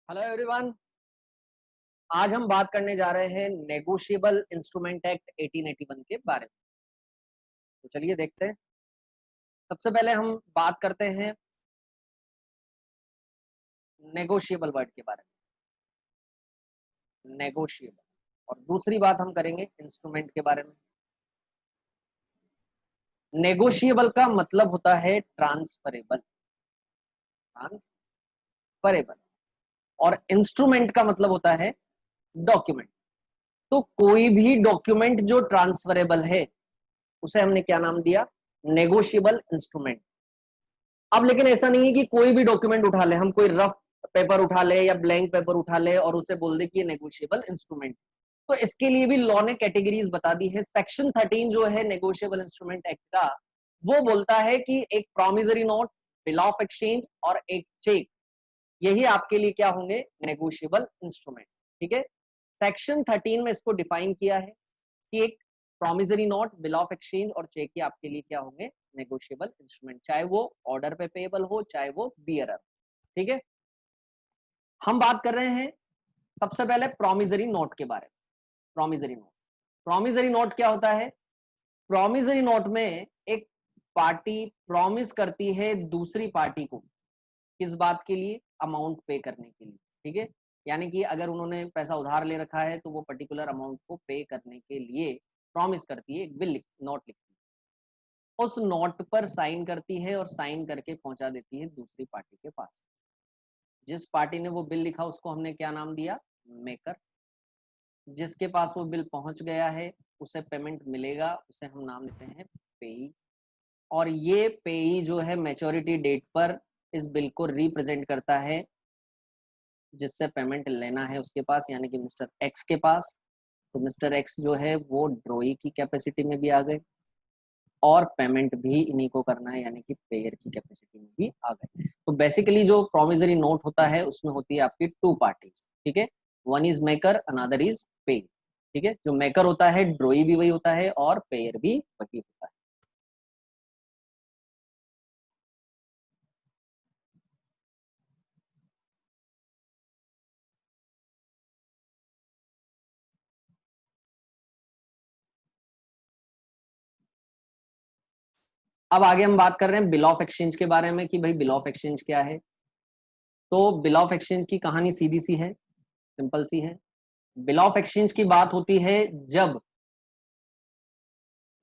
Hello everyone. आज हम बात करने जा रहे हैं नेगोशिएबल इंस्ट्रूमेंट एक्ट 1881 के बारे में। तो चलिए देखते हैं। सबसे पहले हम बात करते हैं नेगोशिएबल वर्ड के बारे में, नेगोशिएबल। और दूसरी बात हम करेंगे इंस्ट्रूमेंट के बारे में। नेगोशिएबल का मतलब होता है ट्रांसफरेबल, ट्रांसफरेबल। और इंस्ट्रूमेंट का मतलब होता है डॉक्यूमेंट। तो कोई भी डॉक्यूमेंट जो ट्रांसफरेबल है उसे हमने क्या नाम दिया? Negotiable instrument. अब लेकिन ऐसा नहीं है कि कोई भी डॉक्यूमेंट उठा ले, हम कोई रफ पेपर उठा ले या ब्लैंक पेपर उठा ले और उसे बोल दे कि ये नेगोशिएबल इंस्ट्रूमेंट। तो इसके लिए भी लॉ ने कैटेगरीज बता दी है। सेक्शन 13 जो है नेगोशिएबल इंस्ट्रूमेंट एक्ट का, वो बोलता है कि एक promissory note, bill of exchange और एक चेक, यही आपके लिए क्या होंगे? Negotiable instrument. ठीक है। सेक्शन 13 में इसको डिफाइन किया है कि एक promissory note, bill of exchange और चेक ही आपके लिए क्या होंगे? नेगोशिएबल इंस्ट्रूमेंट, चाहे वो ऑर्डर पे पेएबल हो, चाहे वो बियरर। ठीक है। हम बात कर रहे हैं सबसे पहले प्रॉमिसरी नोट के बारे में। प्रॉमिसरी नोट, प्रॉमिसरी नोट क्या होता है? प्रॉमिसरी नोट में एक पार्टी प्रॉमिस करती है दूसरी पार्टी को, किस बात के लिए? अमाउंट पे करने के लिए। ठीक है। यानी कि अगर उन्होंने पैसा उधार ले रखा है तो वो पर्टिकुलर अमाउंट को पे करने के लिए प्रॉमिस करती है, एक बिल नोट लिखती है, उस नोट पर साइन करती है और साइन करके पहुंचा देती है दूसरी पार्टी के पास। जिस पार्टी ने वो बिल लिखा उसको हमने क्या नाम दिया? मेकर। जिसके पास वो बिल पहुंच गया है, उसे पेमेंट मिलेगा, उसे हम नाम देते हैं पेई। और ये पेई जो है मैच्योरिटी डेट पर इस बिल को रिप्रेजेंट करता है, जिससे पेमेंट लेना है उसके पास, यानी कि मिस्टर एक्स के पास। तो मिस्टर एक्स जो है वो ड्रॉई की कैपेसिटी में भी आ गए और पेमेंट भी इन्हीं को करना है, यानी कि पेयर की कैपेसिटी में भी आ गए। तो बेसिकली जो प्रोमिसरी नोट होता है उसमें होती है आपकी टू पार्टीज। ठीक है। One is maker, another is pay. ठीक है। जो मेकर होता है ड्रॉई भी वही होता है और पेयर भी वही होता है। अब आगे हम बात कर रहे हैं बिल ऑफ एक्सचेंज के बारे में कि भाई बिल ऑफ एक्सचेंज क्या है। तो बिल ऑफ एक्सचेंज की कहानी सीधी सी है, सिंपल सी है। बिल ऑफ एक्सचेंज की बात होती है जब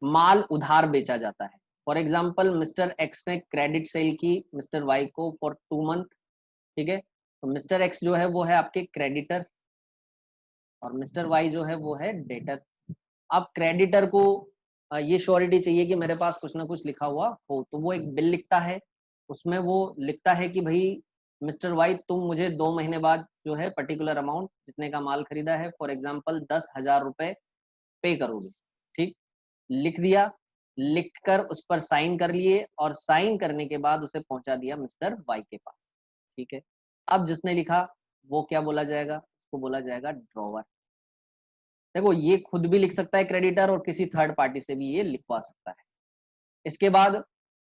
माल उधार बेचा जाता है। फॉर एग्जाम्पल मिस्टर एक्स ने क्रेडिट सेल की मिस्टर वाई को फॉर 2 मंथ। ठीक है। तो मिस्टर एक्स जो है वो है आपके क्रेडिटर और मिस्टर वाई जो है वो है डेटर। अब क्रेडिटर को ये श्योरिटी चाहिए कि मेरे पास कुछ ना कुछ लिखा हुआ हो, तो वो एक बिल लिखता है। उसमें वो लिखता है कि भाई मिस्टर वाई तुम मुझे 2 महीने बाद जो है पर्टिकुलर अमाउंट जितने का माल खरीदा है, फॉर एग्जाम्पल 10,000 रुपए पे करोगे। ठीक। लिख दिया, लिखकर उस पर साइन कर लिए और साइन करने के बाद उसे पहुंचा दिया मिस्टर वाई के पास। ठीक है। अब जिसने लिखा वो क्या बोला जाएगा? उसको बोला जाएगा ड्रॉवर। देखो ये खुद भी लिख सकता है क्रेडिटर और किसी थर्ड पार्टी से भी ये लिखवा सकता है। इसके बाद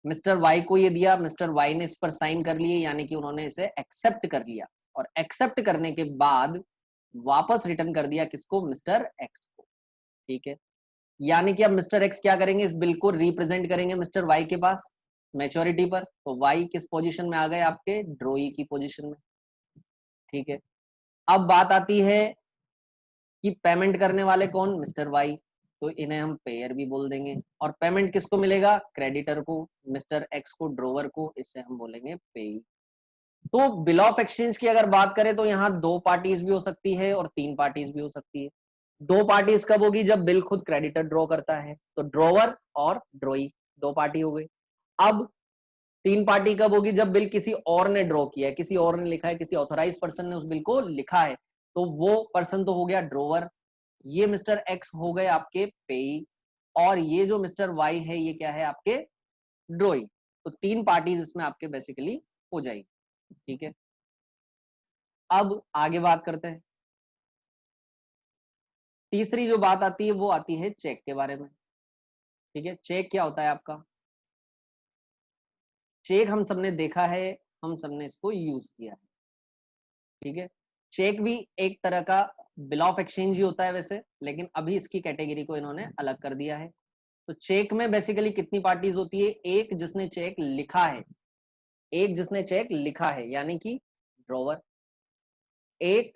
मिस्टर वाई को ये दिया, मिस्टर वाई ने इस पर साइन कर लिए, यानी कि उन्होंने इसे एक्सेप्ट कर लिया और एक्सेप्ट करने के बाद वापस रिटर्न कर दिया किसको? मिस्टर एक्स को। ठीक है। यानी कि अब मिस्टर एक्स क्या करेंगे? इस बिल को रिप्रेजेंट करेंगे मिस्टर वाई के पास मैच्योरिटी पर। तो वाई किस पोजीशन में आ गए? आपके ड्रॉई की पोजीशन में। ठीक है। अब बात आती है कि पेमेंट करने वाले कौन? Mister Y. तो इन्हें हम पेयर भी बोल देंगे और पेमेंट किसको मिलेगा? क्रेडिटर को, मिस्टर एक्स को, ड्रोवर को, इसे हम बोलेंगे पेई। तो बिल ऑफ एक्सचेंज की अगर बात करें तो यहाँ 2 पार्टीज भी हो सकती है और 3 पार्टीज भी हो सकती है। 2 पार्टीज कब होगी? जब बिल खुद क्रेडिटर ड्रॉ करता है, तो ड्रोवर और ड्रॉई 2 पार्टी हो गई। अब 3 पार्टी कब होगी? जब बिल किसी और ने ड्रॉ किया है, किसी और ने लिखा है, किसी ऑथराइज पर्सन ने उस बिल को लिखा है, तो वो पर्सन तो हो गया ड्रोवर। ये मिस्टर एक्स हो गए आपके पेई और ये जो मिस्टर वाई है ये क्या है? आपके ड्रॉई। तो 3 पार्टीज इसमें आपके बेसिकली हो जाएगी। ठीक है। अब आगे बात करते हैं। तीसरी जो बात आती है वो आती है चेक के बारे में। ठीक है। चेक क्या होता है आपका? चेक हम सबने देखा है, हम सबने इसको यूज किया है। ठीक है। चेक भी एक तरह का बिल ऑफ एक्सचेंज ही होता है वैसे, लेकिन अभी इसकी कैटेगरी को इन्होंने अलग कर दिया है। तो चेक में बेसिकली कितनी पार्टीज होती है? एक जिसने चेक लिखा है, एक जिसने चेक लिखा है यानी कि ड्रॉवर, एक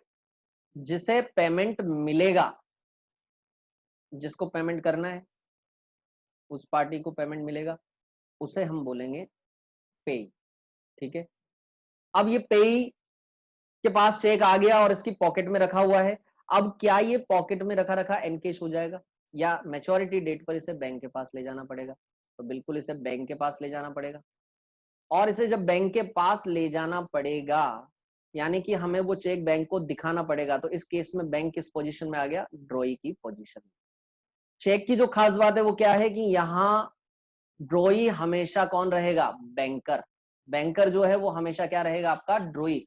जिसे पेमेंट मिलेगा, जिसको पेमेंट करना है उस पार्टी को पेमेंट मिलेगा, उसे हम बोलेंगे पेई। ठीक है। अब ये पेई के पास चेक आ गया और इसकी पॉकेट में रखा हुआ है। अब क्या ये पॉकेट में रखा रखा एनकेश हो जाएगा, या मैच्योरिटी डेट पर इसे बैंक के पास ले जाना पड़ेगा? तो बिल्कुल इसे बैंक के पास ले जाना पड़ेगा। और इसे जब बैंक के पास ले जाना पड़ेगा यानी कि हमें वो चेक बैंक को दिखाना पड़ेगा, तो इस केस में बैंक किस पोजीशन में आ गया? ड्रॉई की पोजीशन में। चेक की जो खास बात है वो क्या है कि यहाँ ड्रॉई हमेशा कौन रहेगा? बैंकर। बैंकर जो है वो हमेशा क्या रहेगा? आपका ड्रॉई।